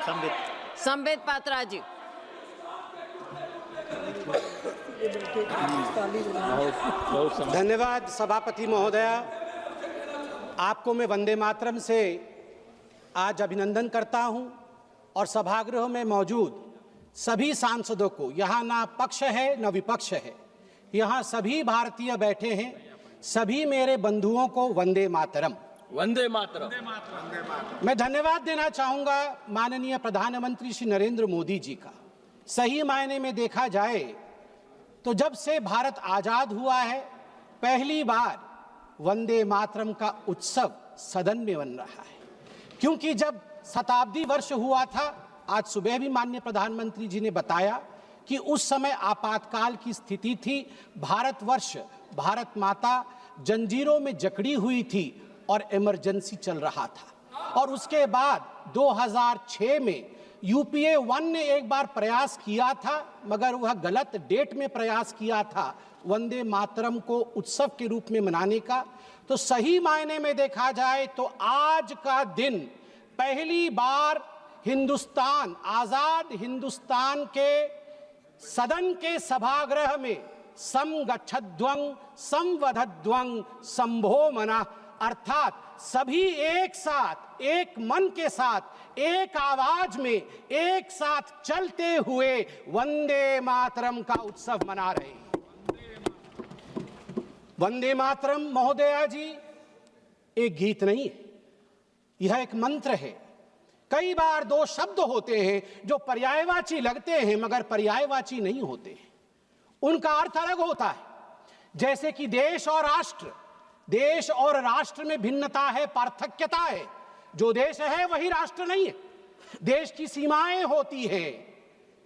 संबित पात्रा जी। धन्यवाद सभापति महोदया। आपको मैं वंदे मातरम से आज अभिनंदन करता हूं और सभागृह में मौजूद सभी सांसदों को, यहाँ ना पक्ष है न विपक्ष है, यहाँ सभी भारतीय बैठे हैं, सभी मेरे बंधुओं को वंदे मातरम। वंदे मातरम। मैं धन्यवाद देना चाहूंगा माननीय प्रधानमंत्री श्री नरेंद्र मोदी जी का। सही मायने में देखा जाए तो जब से भारत आजाद हुआ है, पहली बार वंदे मातरम का उत्सव सदन में बन रहा है। क्योंकि जब शताब्दी वर्ष हुआ था, आज सुबह भी माननीय प्रधानमंत्री जी ने बताया कि उस समय आपातकाल की स्थिति थी, भारतवर्ष, भारत माता जंजीरों में जकड़ी हुई थी और इमरजेंसी चल रहा था। और उसके बाद 2006 में यूपीए 1 ने एक बार प्रयास किया था, मगर वह गलत डेट में प्रयास किया था वंदे मातरम को उत्सव के रूप में मनाने का। तो सही मायने में देखा जाए तो आज का दिन पहली बार हिंदुस्तान, आजाद हिंदुस्तान के सदन के सभागृह में समगच्छध्वं संवदध्वं संभो मना, अर्थात सभी एक साथ, एक मन के साथ, एक आवाज में एक साथ चलते हुए वंदे मातरम का उत्सव मना रहे हैं। वंदे मातरम महोदया जी एक गीत नहीं है, यह एक मंत्र है। कई बार दो शब्द होते हैं जो पर्यायवाची लगते हैं मगर पर्यायवाची नहीं होते हैं, उनका अर्थ अलग होता है। जैसे कि देश और राष्ट्र, देश और राष्ट्र में भिन्नता है, पार्थक्यता है। जो देश है वही राष्ट्र नहीं है। देश की सीमाएं होती हैं,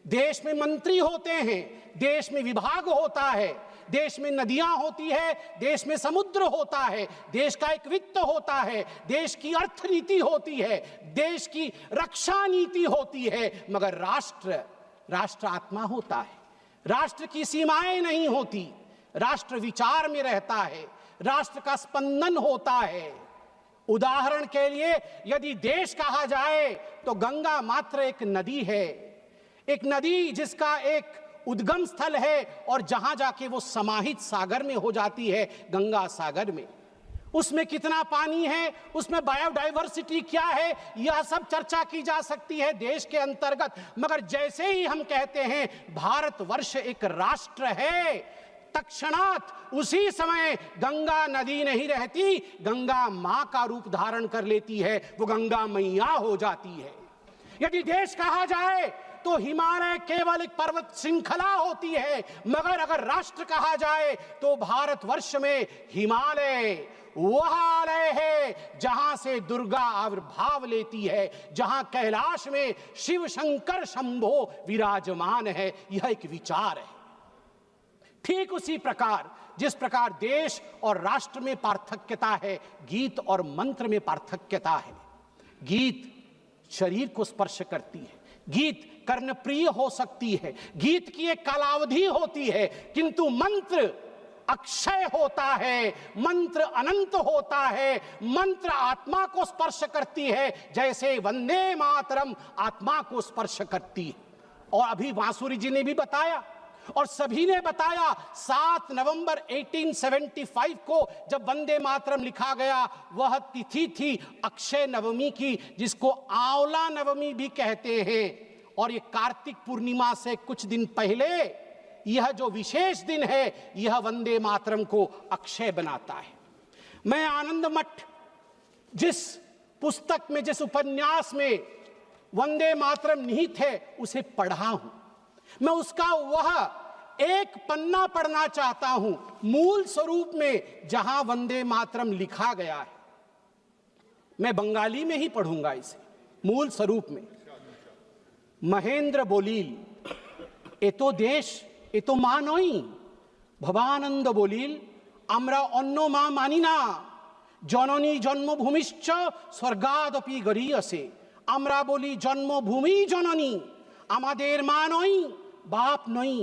देश में मंत्री होते हैं, देश में विभाग होता है, देश में नदियां होती है, देश में समुद्र होता है, देश का एक वित्त होता है, देश की अर्थनीति होती है, देश की रक्षा नीति होती है, मगर राष्ट्र, राष्ट्र आत्मा होता है। राष्ट्र की सीमाएं नहीं होती, राष्ट्र विचार में रहता है, राष्ट्र का स्पंदन होता है। उदाहरण के लिए यदि देश कहा जाए तो गंगा मात्र एक नदी है, एक नदी जिसका एक उद्गम स्थल है और जहां जाके वो समाहित सागर में हो जाती है, गंगा सागर में। उसमें कितना पानी है, उसमें बायोडाइवर्सिटी क्या है, यह सब चर्चा की जा सकती है देश के अंतर्गत। मगर जैसे ही हम कहते हैं भारतवर्ष एक राष्ट्र है, तत्क्षणात उसी समय गंगा नदी नहीं रहती, गंगा मां का रूप धारण कर लेती है, वो गंगा मैया हो जाती है। यदि देश कहा जाए तो हिमालय केवल एक पर्वत श्रृंखला होती है, मगर अगर राष्ट्र कहा जाए तो भारतवर्ष में हिमालय वह आलय है जहां से दुर्गा आविर्भाव लेती है, जहां कैलाश में शिव शंकर शंभो विराजमान है। यह एक विचार है। ठीक उसी प्रकार जिस प्रकार देश और राष्ट्र में पार्थक्यता है, गीत और मंत्र में पार्थक्यता है। गीत शरीर को स्पर्श करती है, गीत कर्णप्रिय हो सकती है, गीत की एक कालावधि होती है, किंतु मंत्र अक्षय होता है, मंत्र अनंत होता है, मंत्र आत्मा को स्पर्श करती है, जैसे वंदे मातरम आत्मा को स्पर्श करती है। और अभी बांसुरी जी ने भी बताया और सभी ने बताया, 7 नवंबर 1875 को जब वंदे मातरम लिखा गया, वह तिथि थी अक्षय नवमी की, जिसको आंवला नवमी भी कहते हैं। और ये कार्तिक पूर्णिमा से कुछ दिन पहले यह जो विशेष दिन है, यह वंदे मातरम को अक्षय बनाता है। मैं आनंद मठ जिस पुस्तक में, जिस उपन्यास में वंदे मातरम निहित है, उसे पढ़ा हूं। मैं उसका वह एक पन्ना पढ़ना चाहता हूं, मूल स्वरूप में जहां वंदे मातरम लिखा गया है। मैं बंगाली में ही पढ़ूंगा इसे, मूल स्वरूप में। महेंद्र बोलील ए तो देश ए तो मा नई, भवानंद बोलील आमरा अन्न मा मानी ना, जननी जन्मभूमिश्च स्वर्गादपि गरीयसे। আমরা বলি জন্মভূমি জননী, আমাদের মা নই, বাপ নই,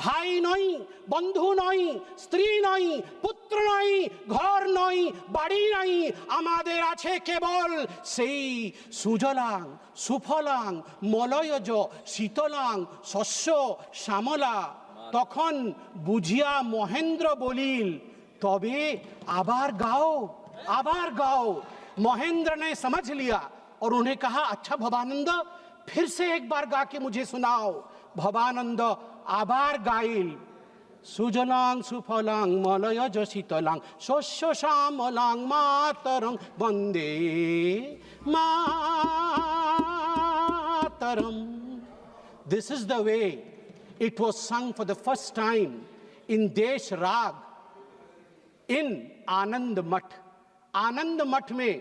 ভাই নই, বন্ধু নই, স্ত্রী নই, পুত্র নই, ঘর নই, বাড়ি নাই, আমাদের আছে কেবল সেই সুজলাং সুফলাং মলয়জ শীতলাং শস্য শ্যামলা। তখন বুঝিয়া মহেন্দ্র বলিল, তবে আবার গাओ, आबार गाओ। महेंद्र ने समझ लिया और उन्हें कहा, अच्छा भवानंद, फिर से एक बार गा के मुझे सुनाओ। भवानंद आबार गाइल, सुजलांग सुफलांग मलयज शीतलांग शस्य श्यामलांग मातरं Vande Mataram. This is the way it was sung for the first time in Desh Rag in आनंद मठ। आनंद मठ में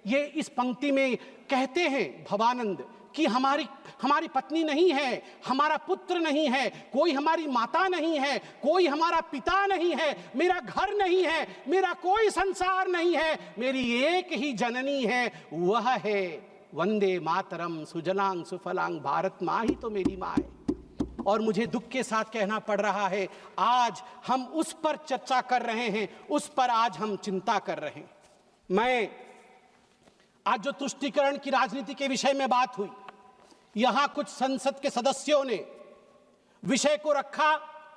ये इस पंक्ति में कहते हैं भवानंद कि हमारी पत्नी नहीं है, हमारा पुत्र नहीं है, कोई हमारी माता नहीं है, कोई हमारा पिता नहीं है, मेरा घर नहीं है, मेरा कोई संसार नहीं है, मेरी एक ही जननी है, वह है वंदे मातरम सुजलांग सुफलांग, भारत माँ ही तो मेरी माँ है। और मुझे दुख के साथ कहना पड़ रहा है, आज हम उस पर चर्चा कर रहे हैं, उस पर आज हम चिंता कर रहे हैं। मैं आज जो तुष्टीकरण की राजनीति के विषय में बात हुई, यहां कुछ संसद के सदस्यों ने विषय को रखा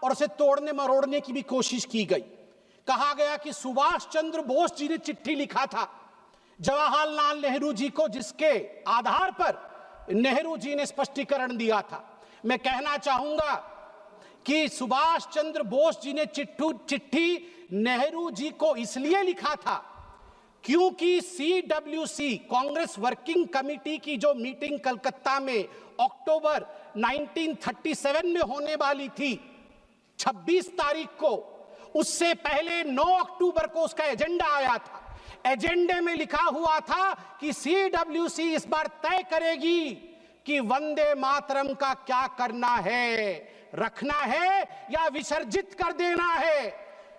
और उसे तोड़ने मरोड़ने की भी कोशिश की गई। कहा गया कि सुभाष चंद्र बोस जी ने चिट्ठी लिखा था जवाहरलाल नेहरू जी को, जिसके आधार पर नेहरू जी ने स्पष्टीकरण दिया था। मैं कहना चाहूंगा कि सुभाष चंद्र बोस जी ने चिट्ठी नेहरू जी को इसलिए लिखा था क्योंकि CWC कांग्रेस वर्किंग कमेटी की जो मीटिंग कलकत्ता में अक्टूबर 1937 में होने वाली थी 26 तारीख को, उससे पहले 9 अक्टूबर को उसका एजेंडा आया था। एजेंडे में लिखा हुआ था कि CWC इस बार तय करेगी कि वंदे मातरम का क्या करना है, रखना है या विसर्जित कर देना है।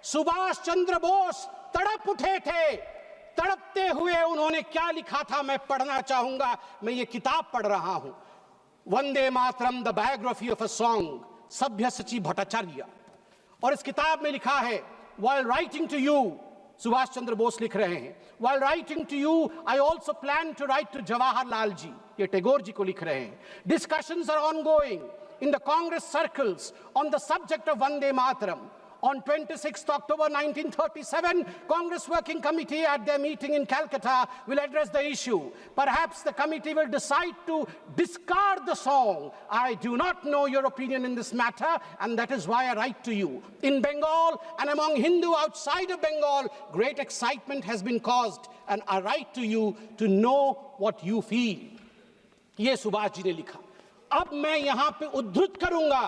सुभाष चंद्र बोस तड़प उठे थे। तड़पते हुए उन्होंने क्या लिखा था मैं पढ़ना चाहूंगा। मैं ये किताब पढ़ रहा हूं, Vande Mataram the biography of a song, सभ्यसाची भट्टाचार्य। और इस किताब में लिखा है, while writing to you, Subhash Chandra Bose लिख रहे हैं, while writing to you I also plan to write to Jawaharlal ji, ये टैगोर जी को लिख रहे हैं। Discussions are ongoing in the Congress circles on the subject of Vande Mataram. On 26th October 1937, Congress Working Committee at their meeting in Calcutta will address the issue. Perhaps the committee will decide to discard the song. I do not know your opinion in this matter, and that is why I write to you. In Bengal and among Hindu outside of Bengal, great excitement has been caused, and I write to you to know what you feel. ये सुभाष जी ने लिखा। अब मैं यहां पे उद्धृत करूंगा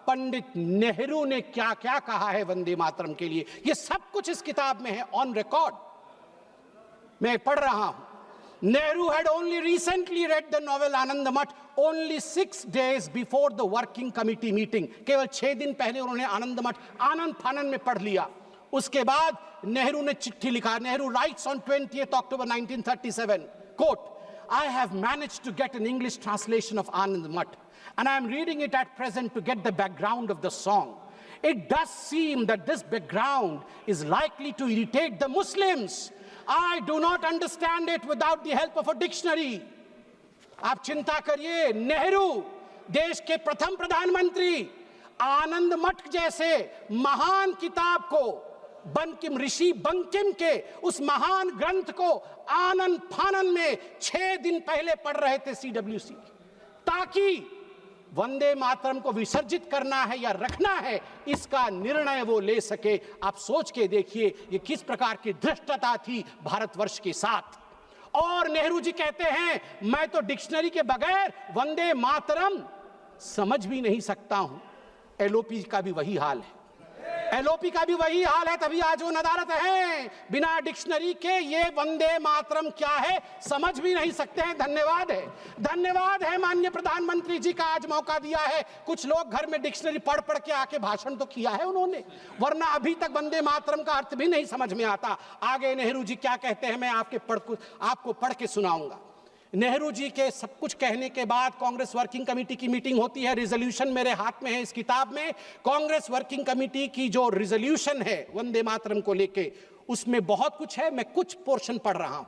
पंडित नेहरू ने क्या क्या कहा है वंदे मातरम के लिए। ये सब कुछ इस किताब में है, ऑन रिकॉर्ड मैं पढ़ रहा हूं। Nehru had only recently read the novel Anand Math only 6 days before the working committee meeting. केवल 6 दिन पहले उन्होंने आनंद मठ आनंद फानन में पढ़ लिया। उसके बाद नेहरू ने चिट्ठी लिखा। Nehru rights on 20th October 1937, quote, I have managed to get an English translation of Anand Math, and I am reading it at present to get the background of the song. It does seem that this background is likely to irritate the Muslims. I do not understand it without the help of a dictionary. आप चिंता करिए, नेहरू देश के प्रथम प्रधानमंत्री आनंद मठ जैसे महान किताब को, बंकिम ऋषि बंकिम के उस महान ग्रंथ को आनंद फानन में 6 दिन पहले पढ़ रहे थे CWC, ताकि वंदे मातरम को विसर्जित करना है या रखना है इसका निर्णय वो ले सके। आप सोच के देखिए ये किस प्रकार की धृष्टता थी भारतवर्ष के साथ। और नेहरू जी कहते हैं मैं तो डिक्शनरी के बगैर वंदे मातरम समझ भी नहीं सकता हूं। LOP का भी वही हाल है, LOP का भी वही हाल है, तभी आज वो नदारत है। बिना डिक्शनरी के ये वंदे मातरम क्या है समझ भी नहीं सकते हैं। धन्यवाद है माननीय प्रधानमंत्री जी का आज मौका दिया है। कुछ लोग घर में डिक्शनरी पढ़ पढ़ के आके भाषण तो किया है उन्होंने, वरना अभी तक वंदे मातरम का अर्थ भी नहीं समझ में आता। आगे नेहरू जी क्या कहते हैं मैं आपको पढ़ के सुनाऊंगा। नेहरू जी के सब कुछ कहने के बाद कांग्रेस वर्किंग कमेटी की मीटिंग होती है। रिजोल्यूशन मेरे हाथ में है इस किताब में। कांग्रेस वर्किंग कमेटी की जो रिजोल्यूशन है वंदे मातरम को लेके, उसमें बहुत कुछ है, मैं कुछ पोर्शन पढ़ रहा हूं।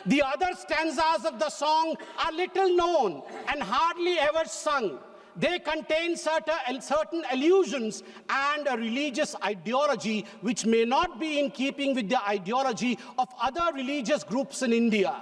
The other stanzas of the song are little known and hardly ever sung. They contain certain allusions and a religious ideology which may not be in keeping with the ideology of other religious groups in India.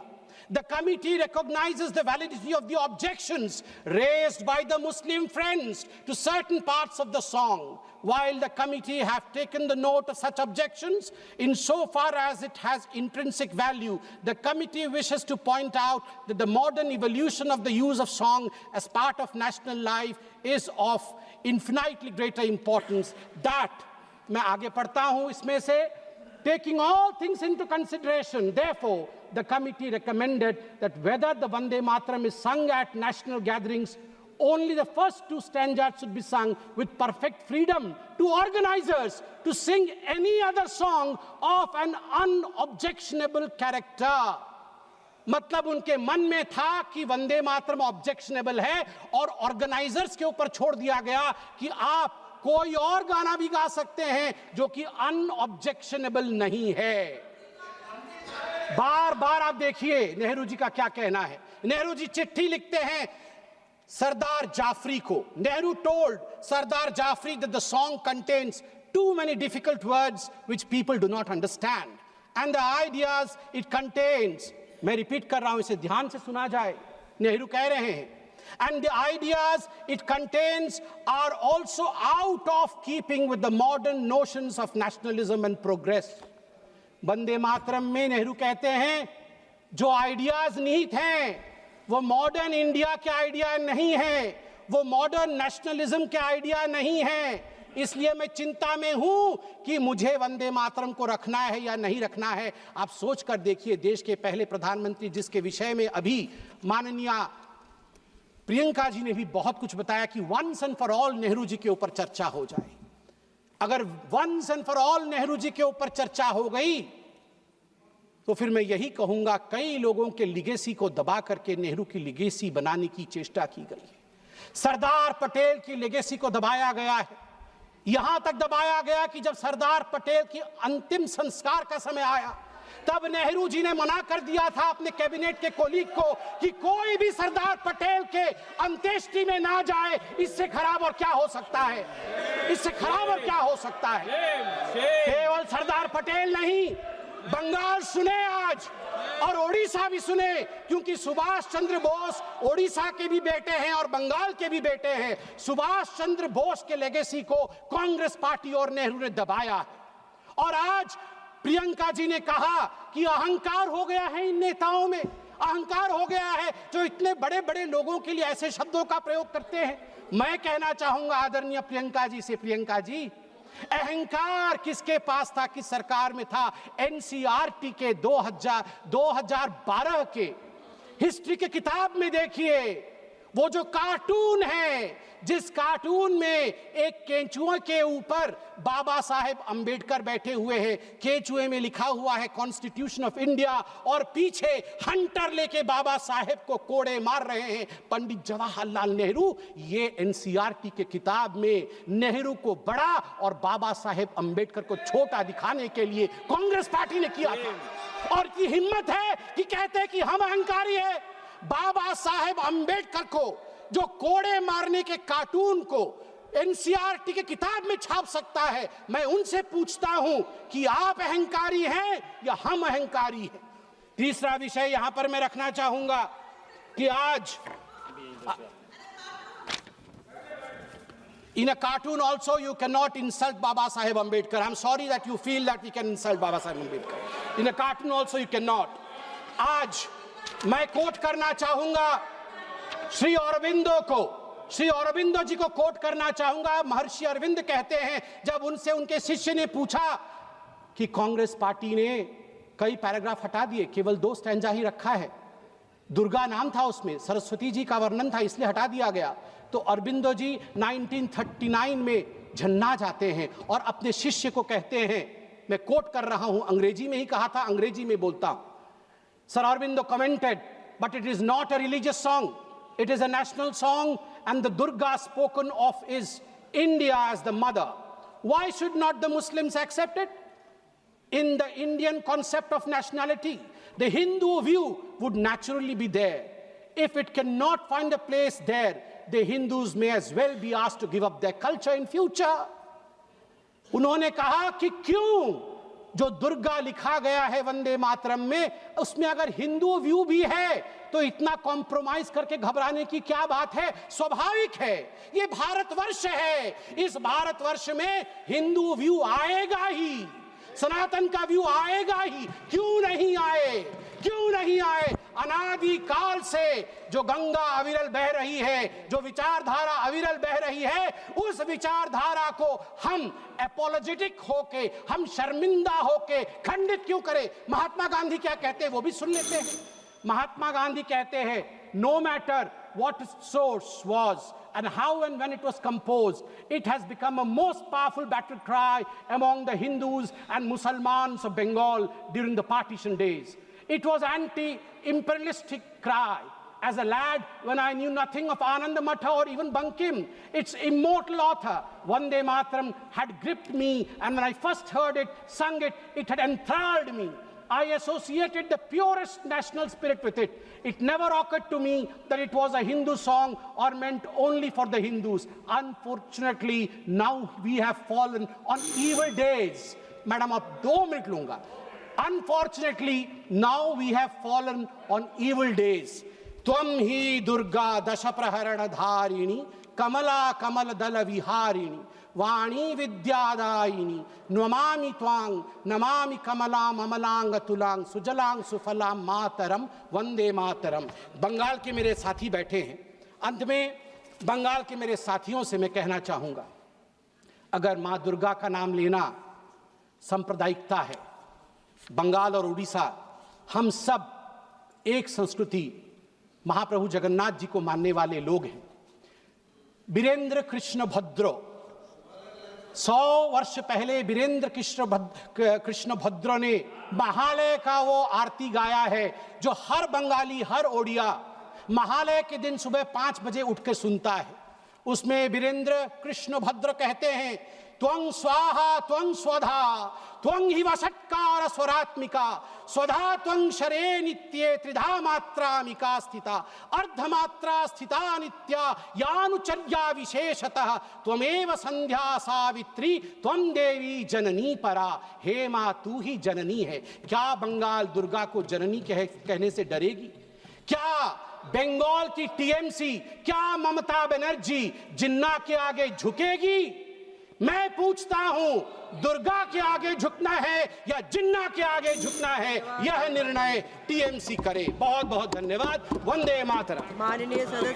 The committee recognizes the validity of the objections raised by the Muslim friends to certain parts of the song. While the committee have taken the note of such objections, insofar as it has intrinsic value, the committee wishes to point out that the modern evolution of the use of song as part of national life is of infinitely greater importance. That, मैं आगे पढ़ता हूँ इसमें से, taking all things into consideration, therefore, the committee recommended that whether the Vande Mataram is sung at national gatherings, only the first two stanzas should be sung with perfect freedom to organizers to sing any other song of an unobjectionable character. मतलब उनके मन में था कि Vande Mataram objectionable है और organisers के ऊपर छोड़ दिया गया कि आप कोई और गाना भी गा सकते हैं जो कि अनऑब्जेक्शनेबल नहीं है। बार बार आप देखिए नेहरू जी का क्या कहना है। नेहरू जी चिट्ठी लिखते हैं सरदार जाफरी को। Nehru told Sardar Jafri that the song contains too many difficult words which people do not understand and the ideas it contains, मैं रिपीट कर रहा हूं, इसे ध्यान से सुना जाए, नेहरू कह रहे हैं, and the ideas it contains are also out of keeping with the modern notions of nationalism and progress. Vande Mataram में नेहरू कहते हैं जो आइडियाज निहित हैं वो मॉडर्न इंडिया के आइडिया नहीं है, वो मॉडर्न नेशनलिज्म के आइडिया नहीं है। इसलिए मैं चिंता में हूं कि मुझे वंदे मातरम को रखना है या नहीं रखना है। आप सोच कर देखिए, देश के पहले प्रधानमंत्री जिसके विषय में अभी माननीय प्रियंका जी ने भी बहुत कुछ बताया कि once and for all Nehru ji के ऊपर चर्चा हो जाए। अगर once and for all Nehru ji के ऊपर चर्चा हो गई तो फिर मैं यही कहूंगा कई लोगों के लिगेसी को दबा करके नेहरू की लिगेसी बनाने की चेष्टा की गई है। सरदार पटेल की लिगेसी को दबाया गया है, यहां तक दबाया गया कि जब सरदार पटेल की अंतिम संस्कार का समय आया तब नेहरू जी ने मना कर दिया था अपने कैबिनेट के कोलीग को कि कोई भी सरदार पटेल के अंत्येष्टि में ना जाए। इससे खराब और क्या हो सकता है, इससे खराब और क्या हो सकता है। केवल सरदार पटेल नहीं, बंगाल सुने आज और ओडिशा भी सुने, क्योंकि सुभाष चंद्र बोस ओडिशा के भी बेटे हैं और बंगाल के भी बेटे हैं। सुभाष चंद्र बोस के लेगेसी को कांग्रेस पार्टी और नेहरू ने दबाया और आज प्रियंका जी ने कहा कि अहंकार हो गया है इन नेताओं में, अहंकार हो गया है जो इतने बड़े बड़े लोगों के लिए ऐसे शब्दों का प्रयोग करते हैं। मैं कहना चाहूंगा आदरणीय प्रियंका जी से, प्रियंका जी, अहंकार किसके पास था, किस सरकार में था? एनसीईआरटी के 2012 के हिस्ट्री के किताब में देखिए, वो जो कार्टून है जिस कार्टून में एक केंचुए के ऊपर बाबा साहेब अंबेडकर बैठे हुए हैं, केंचुए में लिखा हुआ है कॉन्स्टिट्यूशन ऑफ इंडिया और पीछे हंटर लेके बाबा साहेब को कोड़े मार रहे हैं पंडित जवाहरलाल नेहरू। ये एनसीईआरटी के किताब में नेहरू को बड़ा और बाबा साहेब अंबेडकर को छोटा दिखाने के लिए कांग्रेस पार्टी ने किया था। और की हिम्मत है कि कहते हैं कि हम अहंकारी है। बाबा साहेब अंबेडकर को जो कोड़े मारने के कार्टून को एनसीईआरटी के किताब में छाप सकता है, मैं उनसे पूछता हूं कि आप अहंकारी हैं या हम अहंकारी हैं। तीसरा विषय यहां पर मैं रखना चाहूंगा कि आज in a cartoon also you cannot insult Baba Saheb Ambedkar. I'm sorry that you feel that we can insult Baba Saheb Ambedkar. In a cartoon also you cannot. आज मैं कोट करना चाहूंगा श्री अरविंदो को, श्री अरविंदो जी को कोट करना चाहूंगा। महर्षि अरविंद कहते हैं जब उनसे उनके शिष्य ने पूछा कि कांग्रेस पार्टी ने कई पैराग्राफ हटा दिए, केवल 2 स्टैंजा ही रखा है, दुर्गा नाम था उसमें, सरस्वती जी का वर्णन था इसलिए हटा दिया गया। तो अरविंदो जी 1939 में झन्ना जाते हैं और अपने शिष्य को कहते हैं, मैं कोट कर रहा हूं, अंग्रेजी में ही कहा था, अंग्रेजी में बोलता हूं। Sir Aurobindo commented but it is not a religious song. It is a national song, and the Durga spoken of is India as the mother. Why should not the Muslims accept it? In the Indian concept of nationality, the Hindu view would naturally be there. If it cannot find a place there, the Hindus may as well be asked to give up their culture in future. उन्होंने कहा कि क्यों जो दुर्गा लिखा गया है वंदे मातरम में, उसमें अगर हिंदू व्यू भी है तो इतना कॉम्प्रोमाइज करके घबराने की क्या बात है? स्वाभाविक है, ये भारतवर्ष है, इस भारतवर्ष में हिंदू व्यू आएगा ही, सनातन का व्यू आएगा ही। क्यों नहीं आए? क्यों नहीं आए? अनादि काल से जो गंगा अविरल बह रही है, जो विचारधारा अविरल बह रही है, उस विचारधारा को हम एपोलोजेटिक होके, हम शर्मिंदा होके खंडित क्यों करें? महात्मा गांधी क्या कहते हैं वो भी सुन लेते हैं। महात्मा गांधी कहते हैं, no matter what its source was and how and when it was composed, it has become a most powerful battle cry among the Hindus and Muslims of Bengal during the partition days. It was anti-imperialistic cry. As a lad, when I knew nothing of Ananda Matha or even Bankim, its immortal author, Vande Mataram, had gripped me, and when I first heard it, sung it, it had enthralled me. I associated the purest national spirit with it. It never occurred to me that it was a Hindu song or meant only for the Hindus. Unfortunately, now we have fallen on evil days. Madam, ab 2 minute lunga. Unfortunately, now we have fallen on evil days. Tvam hi Durga dashapraharana dharini kamala kamal dala viharini वाणी विद्यादायिनी नमामि त्वां नमामि कमलां अमलांग तुलांग सुजलांग सुफलां मातरम वंदे मातरम। बंगाल के मेरे साथी बैठे हैं। अंत में बंगाल के मेरे साथियों से मैं कहना चाहूँगा, अगर माँ दुर्गा का नाम लेना सांप्रदायिकता है, बंगाल और उड़ीसा हम सब एक संस्कृति महाप्रभु जगन्नाथ जी को मानने वाले लोग हैं। वीरेंद्र कृष्ण भद्र 100 वर्ष पहले वीरेंद्र कृष्ण भद्र ने महालय का वो आरती गाया है जो हर बंगाली, हर ओडिया महालय के दिन सुबह 5 बजे उठ के सुनता है। उसमें वीरेंद्र कृष्ण भद्र कहते हैं, त्वं स्वाहा त्वं स्वधा त्वं हि वषट्कार स्वरात्मिका स्वधा त्वं शरे नित्ये त्रिधा मात्रामिका स्थिता अर्धमात्रा स्थिता नित्या यानुचर्या विशेषतः त्वमेव संध्या सावित्री त्वं देवी जननी परा। हे माँ, तू ही जननी है। क्या बंगाल दुर्गा को जननी कहने से डरेगी? क्या बंगाल की टीएमसी, क्या ममता बनर्जी जिन्ना के आगे झुकेगी? मैं पूछता हूं, दुर्गा के आगे झुकना है या जिन्ना के आगे झुकना है, यह निर्णय टीएमसी करे। बहुत बहुत धन्यवाद। वंदे मातरम। माननीय सदस्य